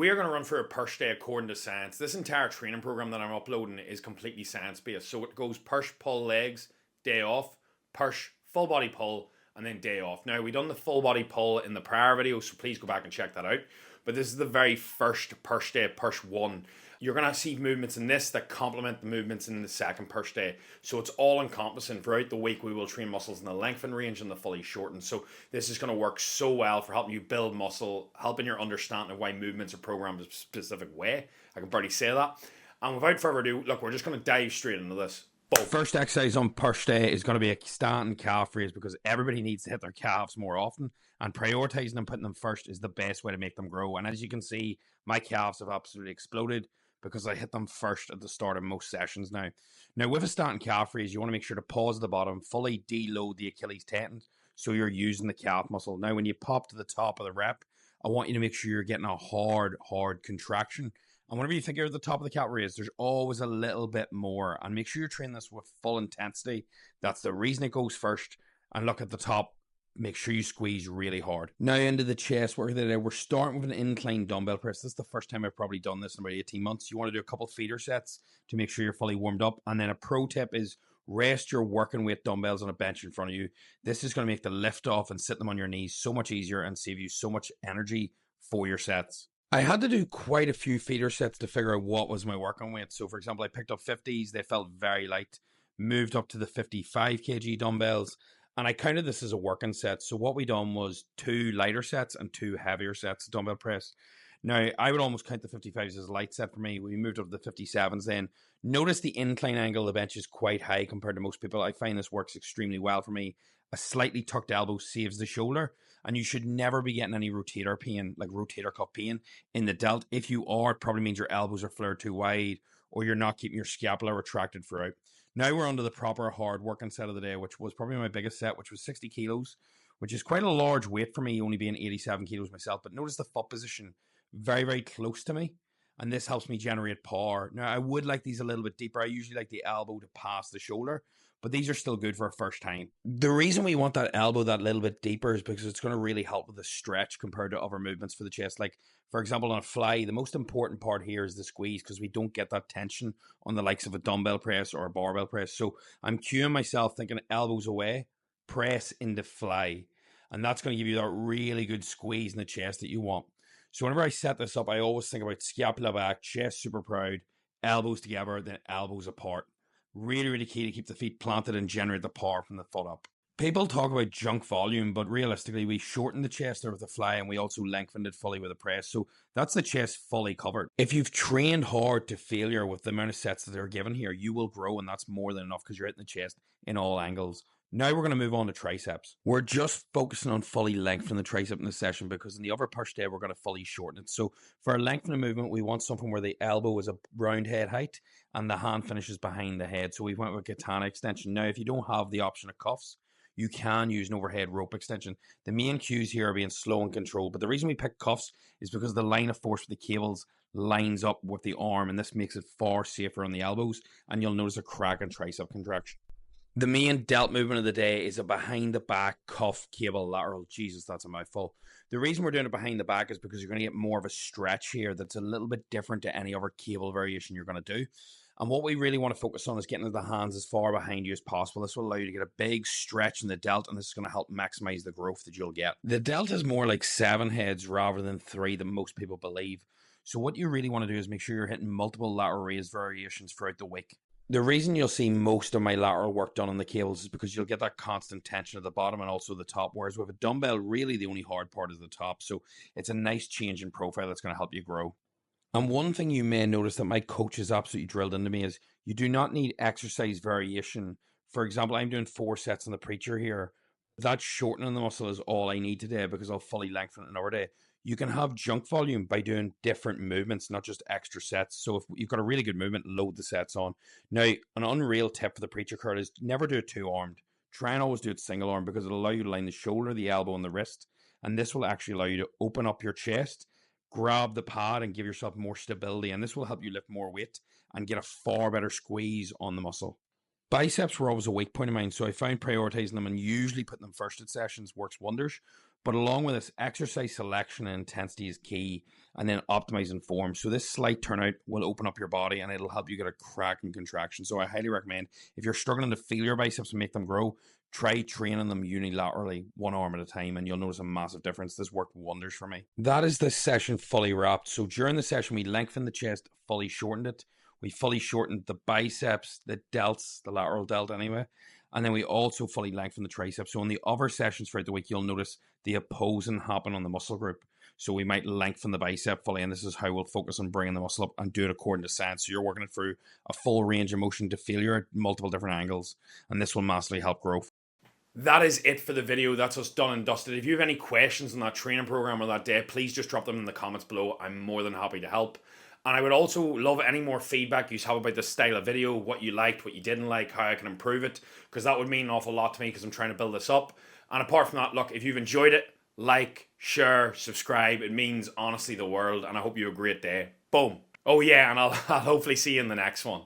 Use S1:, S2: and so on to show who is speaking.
S1: We are going to run through a push day according to science. This entire training program that I'm uploading is completely science based. So it goes push, pull, legs, day off, push, full body pull, and then day off. Now, we done the full body pull in the prior video, so please go back and check that out. But this is the very first push day, push one. You're going to see movements in this that complement the movements in the second push day. So it's all encompassing. Throughout the week, we will train muscles in the lengthen range and the fully shortened. So this is going to work so well for helping you build muscle, helping your understanding of why movements are programmed a specific way. I can barely say that. And without further ado, look, we're just going to dive straight into this.
S2: Boom. First exercise on push day is going to be a standing calf raise because everybody needs to hit their calves more often, and prioritizing and putting them first is the best way to make them grow. And as you can see, my calves have absolutely exploded because I hit them first at the start of most sessions now. Now, with a standing calf raise, you want to make sure to pause at the bottom, fully deload the Achilles tendon so you're using the calf muscle. Now, when you pop to the top of the rep, I want you to make sure you're getting a hard contraction. And whenever you think you're at the top of the calf raise, there's always a little bit more. And make sure you train this with full intensity. That's the reason it goes first. And look at the top. Make sure you squeeze really hard. Now into the chest work today. We're starting with an incline dumbbell press. This is the first time I've probably done this in about 18 months. You want to do a couple feeder sets to make sure you're fully warmed up. And then a pro tip is rest your working weight dumbbells on a bench in front of you. This is going to make the lift off and sit them on your knees so much easier and save you so much energy for your sets. I had to do quite a few feeder sets to figure out what was my working weight. So, for example, I picked up 50s. They felt very light. Moved up to the 55 kg dumbbells. And I counted this as a working set. So what we done was 2 lighter sets and 2 heavier sets of dumbbell press. Now, I would almost count the 55s as a light set for me. We moved up to the 57s then. Notice the incline angle of the bench is quite high compared to most people. I find this works extremely well for me. A slightly tucked elbow saves the shoulder. And you should never be getting any rotator pain, like rotator cuff pain in the delt. If you are, it probably means your elbows are flared too wide or you're not keeping your scapula retracted throughout. Now we're onto the proper hard working set of the day, which was probably my biggest set, which was 60 kilos, which is quite a large weight for me, only being 87 kilos myself. But notice the foot position, very, very close to me. And this helps me generate power. Now, I would like these a little bit deeper. I usually like the elbow to pass the shoulder, but these are still good for a first time. The reason we want that elbow that little bit deeper is because it's going to really help with the stretch compared to other movements for the chest. Like, for example, on a fly, the most important part here is the squeeze because we don't get that tension on the likes of a dumbbell press or a barbell press. So I'm cueing myself thinking elbows away, press into fly. And that's going to give you that really good squeeze in the chest that you want. So whenever I set this up, I always think about scapula back, chest super proud, elbows together, then elbows apart. Really, really key to keep the feet planted and generate the power from the foot up. People talk about junk volume, but realistically, we shorten the chest there with the fly and we also lengthened it fully with a press. So that's the chest fully covered. If you've trained hard to failure with the amount of sets that are given here, you will grow, and that's more than enough because you're hitting the chest in all angles. Now we're going to move on to triceps. We're just focusing on fully lengthening the tricep in this session because in the other push day, we're going to fully shorten it. So for a lengthening movement, we want something where the elbow is a round head height and the hand finishes behind the head. So we went with katana extension. Now, if you don't have the option of cuffs, you can use an overhead rope extension. The main cues here are being slow and controlled. But the reason we pick cuffs is because the line of force for the cables lines up with the arm, and this makes it far safer on the elbows. And you'll notice a crack and tricep contraction. The main delt movement of the day is a behind the back cuff cable lateral. Jesus, that's a mouthful. The reason we're doing it behind the back is because you're going to get more of a stretch here that's a little bit different to any other cable variation you're going to do. And what we really want to focus on is getting the hands as far behind you as possible. This will allow you to get a big stretch in the delt, and this is going to help maximize the growth that you'll get. The delt is more like 7 heads rather than 3 than most people believe. So what you really want to do is make sure you're hitting multiple lateral raise variations throughout the week. The reason you'll see most of my lateral work done on the cables is because you'll get that constant tension at the bottom and also the top, whereas with a dumbbell, really the only hard part is the top. So it's a nice change in profile that's going to help you grow. And one thing you may notice that my coach has absolutely drilled into me is you do not need exercise variation. For example, I'm doing 4 sets on the preacher here. That shortening the muscle is all I need today because I'll fully lengthen it another day. You can have junk volume by doing different movements, not just extra sets. So if you've got a really good movement, load the sets on. Now, an unreal tip for the preacher curl is never do it 2-armed. Try and always do it single arm because it'll allow you to line the shoulder, the elbow, and the wrist. And this will actually allow you to open up your chest, grab the pad, and give yourself more stability. And this will help you lift more weight and get a far better squeeze on the muscle. Biceps were always a weak point of mine, so I found prioritizing them and usually putting them first at sessions works wonders. But along with this, exercise selection and intensity is key, and then optimizing form. So this slight turnout will open up your body and it'll help you get a cracking contraction. So I highly recommend, if you're struggling to feel your biceps and make them grow, try training them unilaterally, one arm at a time, and you'll notice a massive difference. This worked wonders for me. That is this session fully wrapped. So during the session, we lengthened the chest, fully shortened it. We fully shortened the biceps, the delts, the lateral delt anyway. And then we also fully lengthened the triceps. So in the other sessions throughout the week, you'll notice the opposing happen on the muscle group. So we might lengthen the bicep fully, and this is how we'll focus on bringing the muscle up and do it according to science. So you're working it through a full range of motion to failure at multiple different angles, and this will massively help growth.
S1: That is it for the video. That's us done and dusted. If you have any questions on that training program or that day, please just drop them in the comments below. I'm more than happy to help. And I would also love any more feedback you have about this style of video, what you liked, what you didn't like, how I can improve it, because that would mean an awful lot to me because I'm trying to build this up. And apart from that, look, if you've enjoyed it, like, share, subscribe. It means honestly the world, and I hope you have a great day. Boom. Oh yeah, and I'll hopefully see you in the next one.